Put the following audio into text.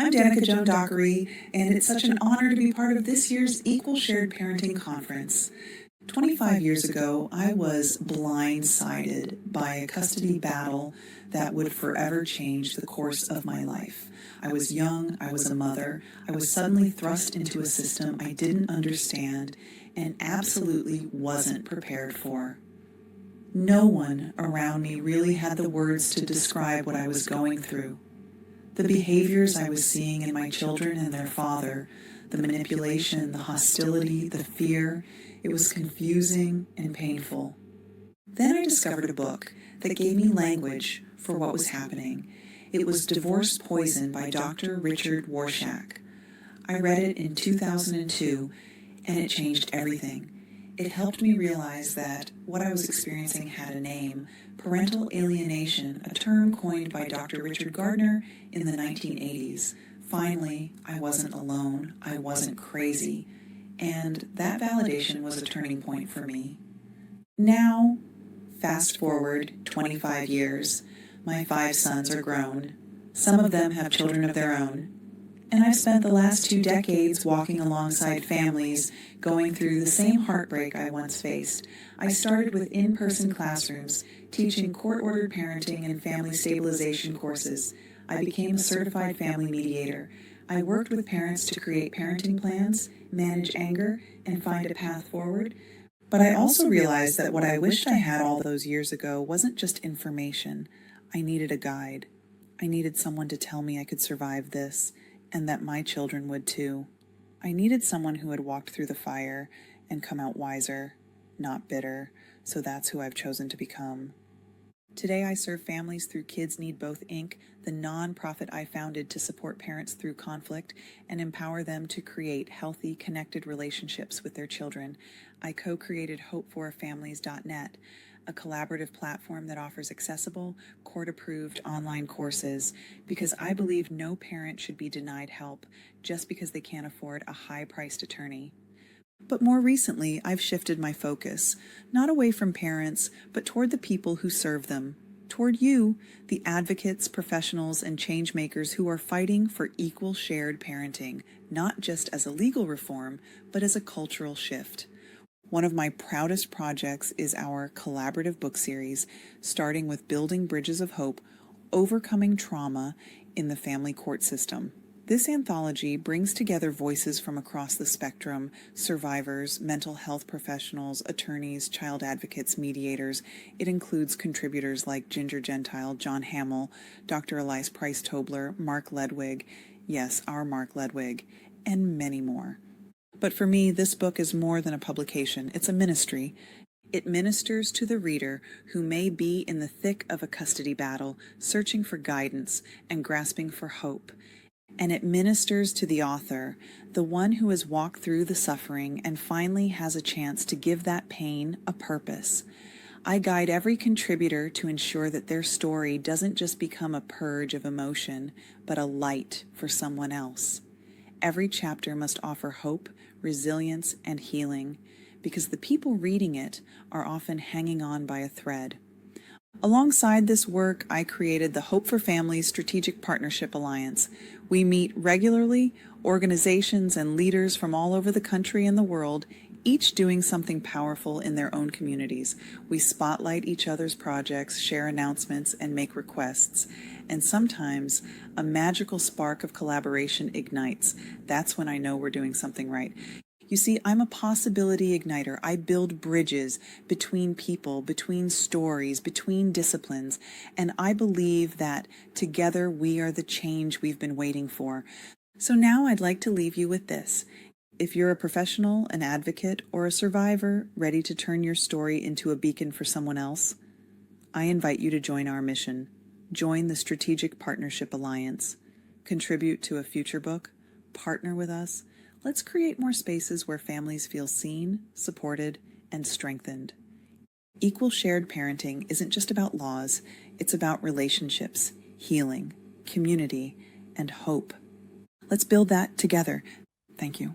I'm Danica Joan Dockery, and it's such an honor to be part of this year's Equal Shared Parenting Conference. 25 years ago, I was blindsided by a custody battle that would forever change the course of my life. I was young, I was a mother, I was suddenly thrust into a system I didn't understand and absolutely wasn't prepared for. No one around me really had the words to describe what I was going through. The behaviors I was seeing in my children and their father, the manipulation, the hostility, the fear, it was confusing and painful. Then I discovered a book that gave me language for what was happening. It was Divorce Poison by Dr. Richard Warshak. I read it in 2002, and it changed everything. It helped me realize that what I was experiencing had a name, parental alienation, a term coined by Dr. Richard Gardner in the 1980s. Finally, I wasn't alone, I wasn't crazy, and that validation was a turning point for me. Now, fast forward 25 years, my 5 sons are grown. Some of them have children of their own. And I've spent the last 2 decades walking alongside families going through the same heartbreak I once faced. I started with in-person classrooms, teaching court-ordered parenting and family stabilization courses. I became a certified family mediator. I worked with parents to create parenting plans, manage anger, and find a path forward. But I also realized that what I wished I had all those years ago wasn't just information. I needed a guide. I needed someone to tell me I could survive this, and that my children would too. I needed someone who had walked through the fire and come out wiser, not bitter, so that's who I've chosen to become. Today I serve families through Kids Need Both Inc., the nonprofit I founded to support parents through conflict and empower them to create healthy, connected relationships with their children. I co-created HopeForFamilies.net, a collaborative platform that offers accessible, court-approved online courses, because I believe no parent should be denied help just because they can't afford a high-priced attorney. But more recently, I've shifted my focus, not away from parents, but toward the people who serve them, toward you, the advocates, professionals, and change makers who are fighting for equal shared parenting, not just as a legal reform, but as a cultural shift. One of my proudest projects is our collaborative book series, starting with Building Bridges of Hope, Overcoming Trauma in the Family Court System. This anthology brings together voices from across the spectrum, survivors, mental health professionals, attorneys, child advocates, mediators. It includes contributors like Ginger Gentile, John Hamill, Dr. Elias Price Tobler, Mark Ledwig, yes, our Mark Ledwig, and many more. But for me, this book is more than a publication. It's a ministry. It ministers to the reader who may be in the thick of a custody battle, searching for guidance and grasping for hope. And it ministers to the author, the one who has walked through the suffering and finally has a chance to give that pain a purpose. I guide every contributor to ensure that their story doesn't just become a purge of emotion, but a light for someone else. Every chapter must offer hope, resilience, and healing, because the people reading it are often hanging on by a thread. Alongside this work, I created the Hope for Families Strategic Partnership Alliance. We meet regularly, organizations and leaders from all over the country and the world, each doing something powerful in their own communities. We spotlight each other's projects, share announcements, and make requests. And sometimes a magical spark of collaboration ignites. That's when I know we're doing something right. You see, I'm a possibility igniter. I build bridges between people, between stories, between disciplines, and I believe that together we are the change we've been waiting for. So now I'd like to leave you with this. If you're a professional, an advocate, or a survivor ready to turn your story into a beacon for someone else, I invite you to join our mission. Join the Strategic Partnership Alliance. Contribute to a future book. Partner with us. Let's create more spaces where families feel seen, supported, and strengthened. Equal shared parenting isn't just about laws, it's about relationships, healing, community, and hope. Let's build that together. Thank you.